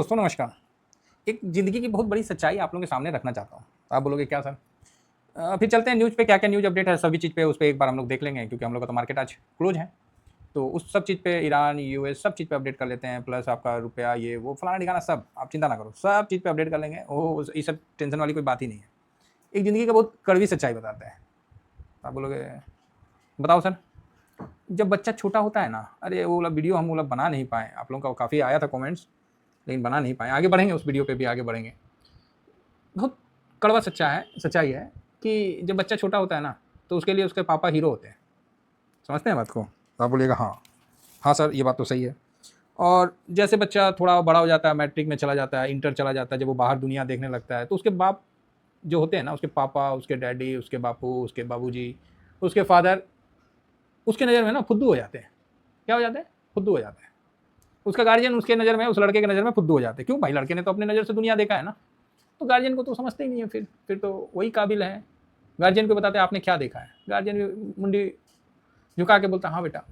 दोस्तों नमस्कार। एक ज़िंदगी की बहुत बड़ी सच्चाई आप लोगों के सामने रखना चाहता हूँ। तो आप बोलोगे क्या सर? फिर चलते हैं न्यूज़ पे, क्या-क्या न्यूज़ अपडेट है सभी चीज़ पे उस पे एक बार हम लोग देख लेंगे, क्योंकि हम लोग का तो मार्केट आज क्लोज़ है। तो उस सब चीज़ पे ईरान, यूएस सब चीज़ पे अपडेट कर लेते हैं, प्लस आपका रुपया ये वो फलाना-ढिकाना सब, आप चिंता ना करो, सब चीज़ पे अपडेट कर लेंगे। ओह! ये सब टेंशन वाली कोई बात ही नहीं है। एक ज़िंदगी का बहुत कड़वी सच्चाई बताते हैं। तो आप बोलोगे बताओ सर? जब बच्चा छोटा होता है ना, अरे वो वाला वीडियो हम वो लोग बना नहीं पाए, आप लोगों का काफ़ी आया था कमेंट्स, लेकिन बना नहीं पाए। आगे बढ़ेंगे, उस वीडियो पे भी आगे बढ़ेंगे। बहुत कड़वा सच्चाई है कि जब बच्चा छोटा होता है ना, तो उसके लिए उसके पापा हीरो होते हैं। समझते हैं बात को? तो आप बोलिएगा हाँ। हाँ सर, ये बात तो सही है। और जैसे बच्चा थोड़ा बड़ा हो जाता है, मैट्रिक में चला जाता है, इंटर चला जाता है, जब वो बाहर दुनिया देखने लगता है, तो उसके बाप जो होते हैं ना, उसके पापा, उसके डैडी, उसके बापू, उसके बाबूजी, उसके फादर, उसके नज़र में ना फुद्दू हो जाते हैं। क्या हो जाते हैं? फुद्दू हो जाते हैं। उसका गार्जियन उसके नज़र में, उस लड़के के नज़र में फुद्दू हो जाते हैं। क्यों भाई? लड़के ने तो अपने नज़र से दुनिया देखा है ना। तो गार्जियन को तो समझते ही नहीं है, फिर तो वही काबिल है। गार्जियन को बताते हैं आपने क्या देखा है, गार्जियन भी मुंडी झुका के बोलता हाँ बेटा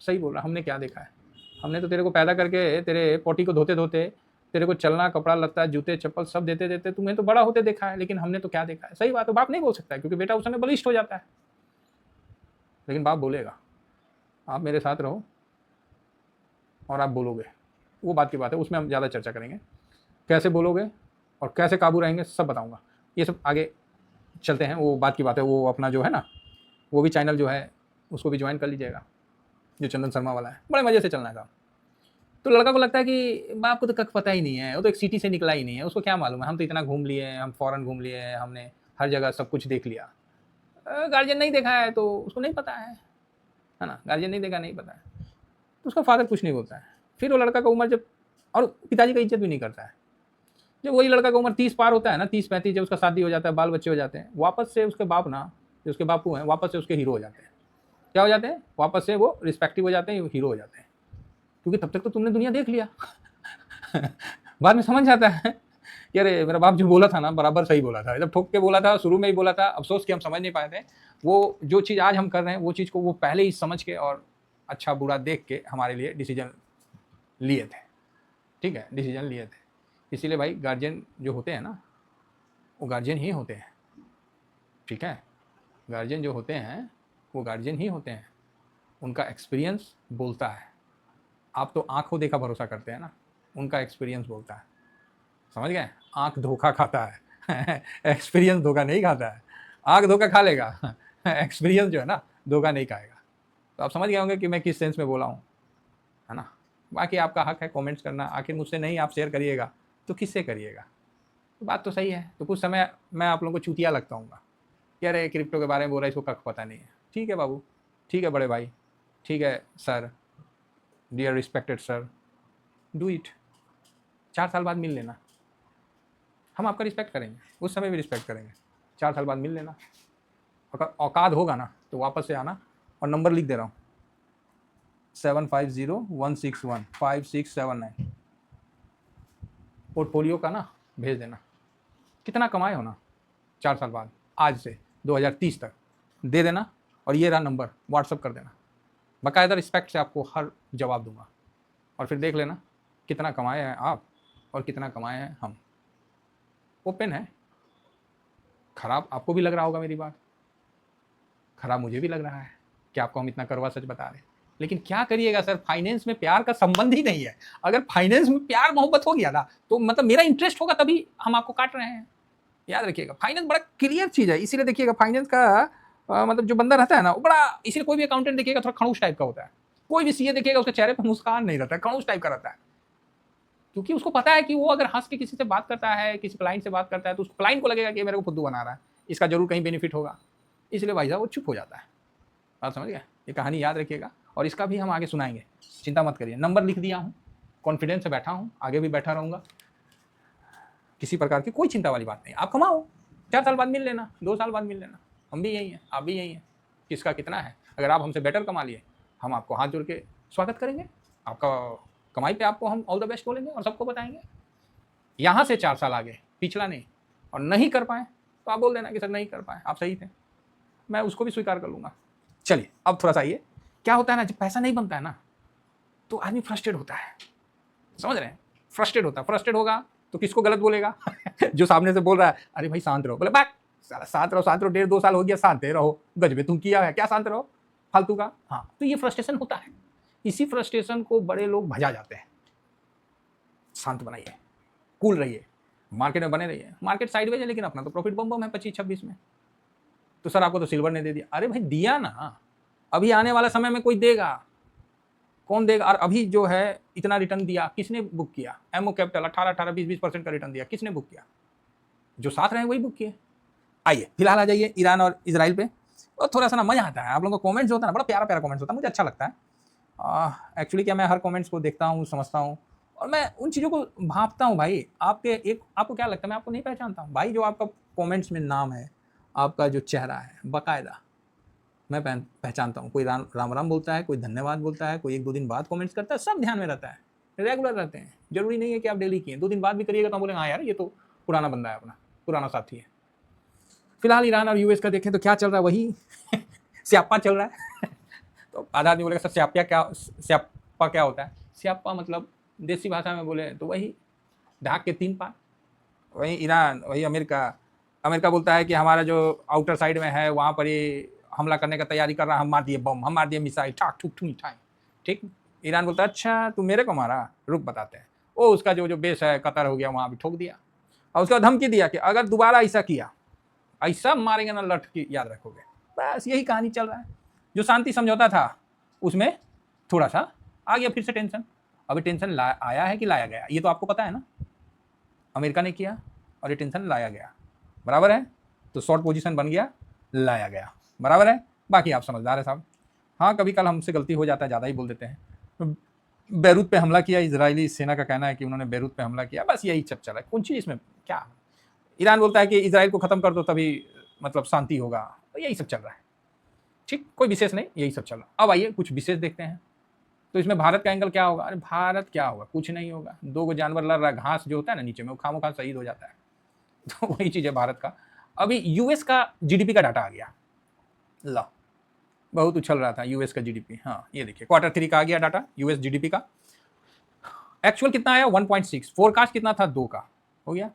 सही बोल रहा, हमने क्या देखा है, हमने तो तेरे को पैदा करके तेरे पोटी को धोते धोते तेरे को चलना, कपड़ा लत्ता, जूते चप्पल सब देते देते तुम्हें तो बड़ा होते देखा है, लेकिन हमने तो क्या देखा है। सही बात है, बाप नहीं बोल सकता है, क्योंकि बेटा उस समय बलिष्ठ हो जाता है। लेकिन बाप बोलेगा आप मेरे साथ रहो और आप बोलोगे, वो बात की बात है, उसमें हम ज़्यादा चर्चा करेंगे। कैसे बोलोगे और कैसे काबू रहेंगे सब बताऊंगा। ये सब आगे चलते हैं, वो बात की बात है। वो अपना जो है ना, वो भी चैनल जो है उसको भी ज्वाइन कर लीजिएगा, जो चंदन शर्मा वाला है, बड़े मज़े से चलना है काम। तो लड़का को लगता है कि बाप को तो कख पता ही नहीं है, वो तो एक सिटी से निकला ही नहीं है, उसको क्या मालूम है, हम तो इतना घूम लिए, हम फॉरेन घूम लिए, हमने हर जगह सब कुछ देख लिया। गार्जियन नहीं देखा है तो उसको नहीं पता है ना, गार्जियन नहीं देखा, नहीं पता है, तो उसका फादर कुछ नहीं बोलता है। फिर वो लड़का का उम्र जब, और पिताजी का इज्जत भी नहीं करता है, जब वही लड़का का उम्र 30 पार होता है ना, 30-35, जब उसका शादी हो जाता है, बाल बच्चे हो जाते हैं, वापस से उसके बाप ना, जो उसके बापू हैं, वापस से उसके हीरो हो जाते हैं। क्या हो जाते हैं? वापस से वो रिस्पेक्टिव हो जाते हैं, हीरो हो जाते हैं, क्योंकि तब तक तो तुमने दुनिया देख लिया। बाद में समझ आता है कि अरे मेरा बाप जो बोला था ना बराबर सही बोला था, जब ठोक के बोला था, शुरू में ही बोला था, अफसोस कि हम समझ नहीं पाए थे। वो जो चीज़ आज हम कर रहे हैं, वो चीज़ को वो पहले ही समझ के और अच्छा बुरा देख के हमारे लिए डिसीजन लिए थे। ठीक है, डिसीजन लिए थे। इसीलिए भाई गार्जियन जो होते हैं ना, वो गार्जियन ही होते हैं। ठीक है, गार्जियन जो होते हैं वो गार्जियन ही होते हैं, उनका एक्सपीरियंस बोलता है। आप तो आंखों देखा भरोसा करते हैं ना, उनका एक्सपीरियंस बोलता है। समझ गए? आंख धोखा खाता है, एक्सपीरियंस धोखा नहीं खाता है। आंख धोखा खा लेगा, एक्सपीरियंस जो है ना धोखा नहीं खाएगा। तो आप समझ गए होंगे कि मैं किस सेंस में बोला हूँ, है ना। बाकी आपका हक है कमेंट्स करना, आखिर मुझसे नहीं आप शेयर करिएगा तो किससे करिएगा। तो बात तो सही है। तो कुछ समय मैं आप लोगों को चूतिया लगता हूँ कि अरे क्रिप्टो के बारे में बोल रहा है, इसको कख पता नहीं है। ठीक है बाबू, ठीक है बड़े भाई, ठीक है sir, dear respected sir, do it. 4 साल बाद मिल लेना, हम आपका रिस्पेक्ट करेंगे, उस समय भी रिस्पेक्ट करेंगे। 4 साल बाद मिल लेना, अगर औकात होगा ना तो वापस से आना, और नंबर लिख दे रहा हूँ 7501615679, पोर्टफोलियो का ना भेज देना, कितना कमाए हो ना 4 साल बाद, आज से 2030 तक दे देना, और ये रहा नंबर, व्हाट्सअप कर देना। बाकायदा रिस्पेक्ट से आपको हर जवाब दूंगा, और फिर देख लेना कितना कमाए हैं आप और कितना कमाए हैं हम। ओपन है। खराब आपको भी लग रहा होगा मेरी बात, खराब मुझे भी लग रहा है कि आपको हम इतना करवा सच बता रहे, लेकिन क्या करिएगा सर, फाइनेंस में प्यार का संबंध ही नहीं है। अगर फाइनेंस में प्यार मोहब्बत हो गया ना, तो मतलब मेरा इंटरेस्ट होगा तभी हम आपको काट रहे हैं। याद रखिएगा, फाइनेंस बड़ा क्लियर चीज़ है, इसीलिए देखिएगा फाइनेंस का मतलब जो बंदा रहता है ना वो बड़ा, इसीलिए कोई भी अकाउंटेंट देखिएगा थोड़ा खड़ूस टाइप का होता है, कोई भी सीए देखिएगा उसके चेहरे पर मुस्कान नहीं रहता है, खड़ूस टाइप का रहता है, क्योंकि उसको पता है कि वो अगर हंस के किसी से बात करता है, किसी क्लाइंट से बात करता है, तो उस क्लाइंट को लगेगा कि मेरे को फुद्दू बना रहा है, इसका जरूर कहीं बेनिफिट होगा, इसलिए भाई साहब वो चुप हो जाता है। बात समझ गया? ये कहानी याद रखिएगा, और इसका भी हम आगे सुनाएंगे, चिंता मत करिए। नंबर लिख दिया हूँ, कॉन्फिडेंस से बैठा हूँ, आगे भी बैठा रहूँगा, किसी प्रकार की कोई चिंता वाली बात नहीं। आप कमाओ, 4 साल बाद मिल लेना, 2 साल बाद मिल लेना, हम भी यही हैं, आप भी यही हैं, किसका कितना है। अगर आप हमसे बेटर कमा लिए, हम आपको हाथ जोड़ के स्वागत करेंगे, आपका कमाई पे आपको हम ऑल द बेस्ट बोलेंगे और सबको बताएंगे। यहाँ से 4 साल आगे, पिछला नहीं, और नहीं कर पाए तो आप बोल देना कि सर नहीं कर पाए, आप सही थे, मैं उसको भी स्वीकार कर लूँगा। चलिए अब थोड़ा सा आइए, क्या होता है ना, जब पैसा नहीं बनता है ना तो आदमी फ्रस्ट्रेट होता है, समझ रहे हैं। फ्रस्ट्रेट होता है, फ्रस्ट्रेट होगा तो किसको गलत बोलेगा? जो सामने से बोल रहा है, अरे भाई शांत रहो, बोले बात शांत रहो, शांत रहो, 1.5-2 साल हो गया, शांत रहो, गजबे तुम किया है क्या, शांत रहो फालतू का। हाँ, तो ये फ्रस्ट्रेशन होता है, इसी फ्रस्ट्रेशन को बड़े लोग भजा जाते हैं। शांत बनाइए, कूल रहिए, मार्केट में बने रहिए। मार्केट साइडवेज है लेकिन अपना तो प्रॉफिट बम बम है 25-26 में। तो सर आपको तो सिल्वर ने दे दिया, अरे भाई दिया ना, अभी आने वाला समय में कोई देगा, कौन देगा? और अभी जो है इतना रिटर्न दिया, किसने बुक किया? एमओ कैपिटल 18-18, 20-20% का रिटर्न दिया, किसने बुक किया? जो साथ रहे वही बुक किए। आइए फिलहाल आ जाइए ईरान और इजराइल पे। और थोड़ा सा ना मजा आता है, आप लोगों का कमेंट्स होता है ना, बड़ा प्यारा प्यारा कमेंट्स होता है, मुझे अच्छा लगता है। एक्चुअली क्या, मैं हर कमेंट्स को देखता हूँ, समझता हूँ, और मैं उन चीज़ों को भांपता हूँ। भाई आपको क्या लगता है, मैं आपको नहीं पहचानता हूँ भाई। जो आपका कमेंट्स में नाम है, आपका जो चेहरा है बाकायदा मैं पहचानता हूँ। कोई राम राम बोलता है, कोई धन्यवाद बोलता है, कोई 1-2 दिन बाद कमेंट्स करता है, सब ध्यान में रहता है, रेगुलर रहते हैं। जरूरी नहीं है कि आप डेली किए, 2 दिन बाद भी करिएगा तो हम बोलेंगे हाँ यार ये तो पुराना बंदा है, अपना पुराना साथी है। फिलहाल ईरान और यूएस का देखें तो क्या चल रहा है, वही स्यापा चल रहा है। तो आधा आदमी बोलेगा सर स्यापा क्या होता है? स्यापा मतलब देसी भाषा में बोले तो वही ढाक के 3 पार। वही ईरान, वही अमेरिका बोलता है कि हमारा जो आउटर साइड में है वहाँ पर ही हमला करने का तैयारी कर रहा, हम मार दिए बम, हम मार दिए मिसाइल, ठाक ठुक ठुक ठाई। ठीक, ईरान बोलता है अच्छा तू मेरे को मारा, रुक बताते हैं। वो उसका जो बेस है कतर हो गया, वहाँ भी ठोक दिया, और उसका धमकी दिया कि अगर दोबारा ऐसा किया, ऐसा मारेंगे ना लठ की याद रखोगे। बस यही कहानी चल रहा है। जो शांति समझौता था उसमें थोड़ा सा आ गया फिर से टेंशन। अभी टेंशन आया है कि लाया गया, ये तो आपको पता है ना। अमेरिका ने किया और ये टेंशन लाया गया, बराबर है। तो शॉर्ट पोजीशन बन गया, लाया गया, बराबर है। बाकी आप समझदार है साहब। हाँ, कभी कल हमसे गलती हो जाता है, ज़्यादा ही बोल देते हैं। बैरूत पे हमला किया, इजरायली सेना का कहना है कि उन्होंने बैरूत पे हमला किया, बस यही सब चला है। कौन चीज़ इसमें क्या? ईरान बोलता है कि इजराइल को खत्म कर दो तभी मतलब शांति होगा, तो यही सब चल रहा है। ठीक, कोई विशेष नहीं, यही सब चल रहा है। अब आइए कुछ विशेष देखते हैं। तो इसमें भारत का एंगल क्या होगा? अरे भारत क्या होगा, कुछ नहीं होगा। 2 जानवर लड़ रहा है, घास जो होता है ना नीचे में, वो खामोखा शहीद हो जाता है। तो वही चीज़ है भारत का। अभी यूएस का जीडीपी का डाटा आ गया, ला बहुत उछल रहा था यूएस का जीडीपी। हाँ ये देखिए Q3 का आ गया डाटा यूएस जीडीपी का। एक्चुअल कितना आया? 1.6। फोरकास्ट कितना था? 2 का हो गया,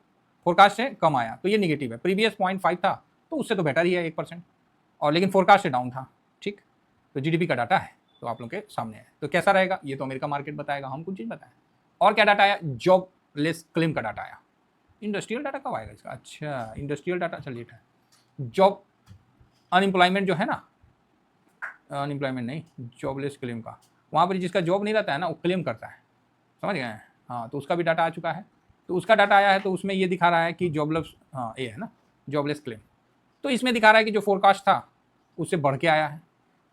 फोरकास्ट से कम आया तो ये निगेटिव है। प्रीवियस 0.5 था तो उससे तो बेटर ही है 1%, और लेकिन फोरकास्ट से डाउन था। ठीक, तो जीडीपी का डाटा है तो आप लोग के सामने है। तो कैसा रहेगा ये तो अमेरिका मार्केट बताएगा, हम कुछ चीज़ बताएं। और क्या डाटा आया? जॉबलेस क्लेम का डाटा आया। इंडस्ट्रियल डाटा कब आएगा इसका? अच्छा इंडस्ट्रियल डाटा, चलिए ठीक है। जॉब अनएम्प्लॉयमेंट जो है ना, अनएम्प्लॉयमेंट नहीं, जॉबलेस क्लेम का, वहाँ पर जिसका जॉब नहीं रहता है ना वो क्लेम करता है, समझ गए? हाँ, तो उसका भी डाटा आ चुका है। तो उसका डाटा आया है तो उसमें ये दिखा रहा है कि जॉबलेस, हाँ ये है ना जॉबलेस क्लेम। तो इसमें दिखा रहा है कि जो फोरकास्ट था उससे बढ़ के आया है।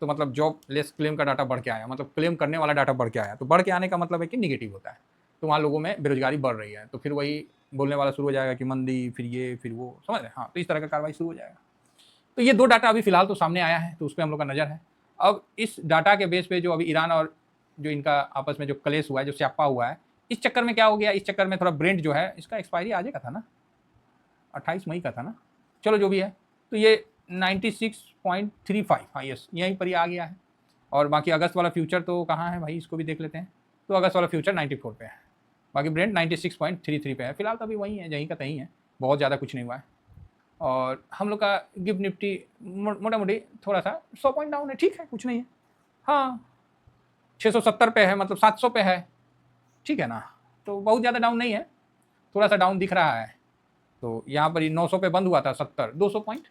तो मतलब जॉबलेस क्लेम का डाटा बढ़ के आया, मतलब क्लेम करने वाला डाटा बढ़ के आया। तो बढ़ के आने का मतलब है कि निगेटिव होता है, तो वहाँ लोगों में बेरोजगारी बढ़ रही है। तो फिर वही बोलने वाला शुरू हो जाएगा कि मंदी, फिर ये फिर वो, समझ रहे? हाँ, तो इस तरह का कार्रवाई शुरू हो जाएगा। तो ये 2 डाटा अभी फिलहाल तो सामने आया है, तो उस पर हम लोग का नज़र है। अब इस डाटा के बेस पे जो अभी ईरान और जो इनका आपस में जो क्लेश हुआ है, जो स्यापा हुआ है, इस चक्कर में क्या हो गया, इस चक्कर में थोड़ा ब्रेंट जो है इसका एक्सपायरी आज का था ना, 28 मई का था ना, चलो जो भी है। तो ये 96.35, हाँ यस यहीं पर ही आ गया है। और बाकी अगस्त वाला फ्यूचर तो कहाँ है भाई, इसको भी देख लेते हैं। तो अगस्त वाला फ्यूचर 94 पे है, बाकी ब्रेंट 96.33 पे है। फिलहाल तो अभी वही है, यहीं का तहीं है, बहुत ज़्यादा कुछ नहीं हुआ है। और हम लोग का गिफ्ट निफ्टी मोटा मोटी थोड़ा सा 100 पॉइंट डाउन है, ठीक है कुछ नहीं है। हाँ 670 पे है, मतलब 700 पे है, ठीक है ना, तो बहुत ज़्यादा डाउन नहीं है, थोड़ा सा डाउन दिख रहा है। तो यहाँ पर ही 900 पे बंद हुआ था, 70, 200 पॉइंट,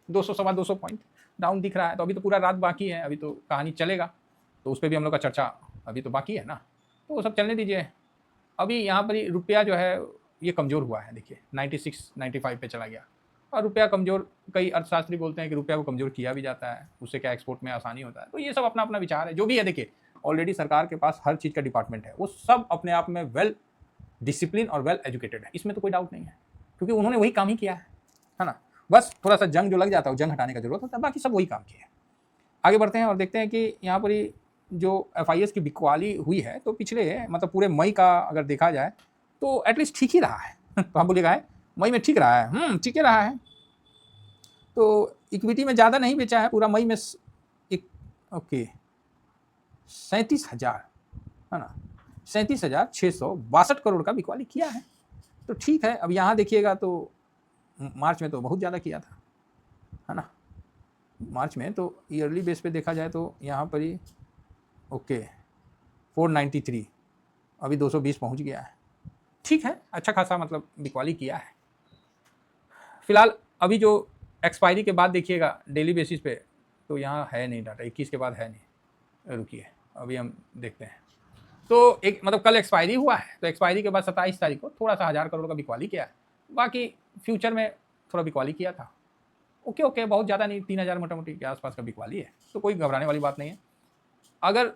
200 सवा 200 पॉइंट डाउन दिख रहा है। तो अभी तो पूरा रात बाकी है, अभी तो कहानी चलेगा, तो उस पर भी हम लोग का चर्चा अभी तो बाकी है ना, तो वो सब चलने दीजिए। अभी यहाँ पर ही रुपया जो है ये कमज़ोर हुआ है, देखिए 96-95 पे चला गया। और रुपया कमज़ोर, कई अर्थशास्त्री बोलते हैं कि रुपया को कमज़ोर किया भी जाता है, उससे क्या एक्सपोर्ट में आसानी होता है। तो ये सब अपना अपना विचार है, जो भी है। देखिए ऑलरेडी सरकार के पास हर चीज़ का डिपार्टमेंट है, वो सब अपने आप में वेल डिसिप्लिन और वेल एजुकेटेड है, इसमें तो कोई डाउट नहीं है, क्योंकि उन्होंने वही काम ही किया है ना। बस थोड़ा सा जंग जो लग जाता है, जंग हटाने का जरूरत होता है, बाकी सब वही काम किया है। आगे बढ़ते हैं और देखते हैं कि यहाँ पर ही जो FIS की बिकवाली हुई है, तो पिछले मतलब पूरे मई का अगर देखा जाए तो एटलीस्ट ठीक ही रहा है। तो हम बोलेगा है मई में ठीक रहा है, ठीक ही रहा है। तो इक्विटी में ज़्यादा नहीं बेचा है पूरा मई में, एक ओके 37,000 है ना, 37,662 करोड़ का बिकवाली किया है। तो ठीक है, अब यहाँ देखिएगा तो मार्च में तो बहुत ज़्यादा किया था, है ना। मार्च में तो ईयरली बेस पे देखा जाए तो यहाँ पर ही ओके 493, अभी 220 पहुँच गया है। ठीक है, अच्छा खासा मतलब बिकवाली किया है। फिलहाल अभी जो एक्सपायरी के बाद देखिएगा डेली बेसिस पे, तो यहाँ है नहीं डाटा, 21 के बाद है नहीं। रुकिए अभी हम देखते हैं। तो एक मतलब कल एक्सपायरी हुआ है, तो एक्सपायरी के बाद 27 तारीख को थोड़ा सा 1000 करोड़ का बिकवाली किया है। बाकी फ्यूचर में थोड़ा बिकवाली किया था। ओके बहुत ज़्यादा नहीं, 3000 मोटा मोटी के आसपास का बिकवाली है, तो कोई घबराने वाली बात नहीं है। अगर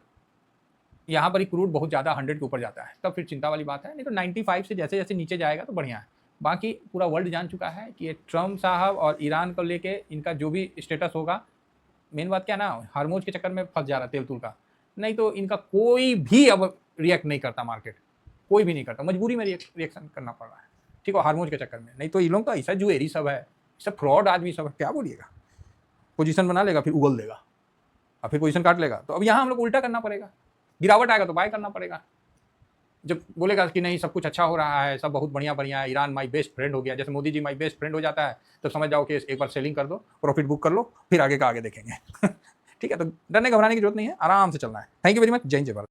यहाँ पर ही क्रूड बहुत ज़्यादा 100 के ऊपर जाता है तब फिर चिंता वाली बात है, नहीं तो 95 से जैसे जैसे नीचे जाएगा तो बढ़िया है। बाकी पूरा वर्ल्ड जान चुका है कि ये ट्रम्प साहब और ईरान को लेके इनका जो भी स्टेटस होगा, मेन बात क्या ना, हार्मोज के चक्कर में फंस जा रहा तेल तूल का, नहीं तो इनका कोई भी अब रिएक्ट नहीं करता, मार्केट कोई भी नहीं करता, मजबूरी में रिएक्शन करना पड़ रहा है, ठीक है, हार्मोज के चक्कर में। नहीं तो इन लोग तो ऐसा जुएरी सब है, सब फ्रॉड आदमी सब है, क्या बोलिएगा। पोजीशन बना लेगा फिर उगल देगा और फिर पोजीशन काट लेगा। तो अब यहाँ हम लोग उल्टा करना पड़ेगा, गिरावट आएगा तो बाय करना पड़ेगा। जब बोलेगा कि नहीं सब कुछ अच्छा हो रहा है, सब बहुत बढ़िया बढ़िया है, ईरान माई बेस्ट फ्रेंड हो गया, जैसे Modi ji my best friend हो जाता है, तो समझ जाओ कि एक बार सेलिंग कर दो, प्रॉफिट बुक कर लो, फिर आगे का आगे देखेंगे। ठीक है, तो डरने घबराने की जरूरत नहीं है, आराम से चलना है। थैंक यू वेरी मच, जय हिंद जय भारत।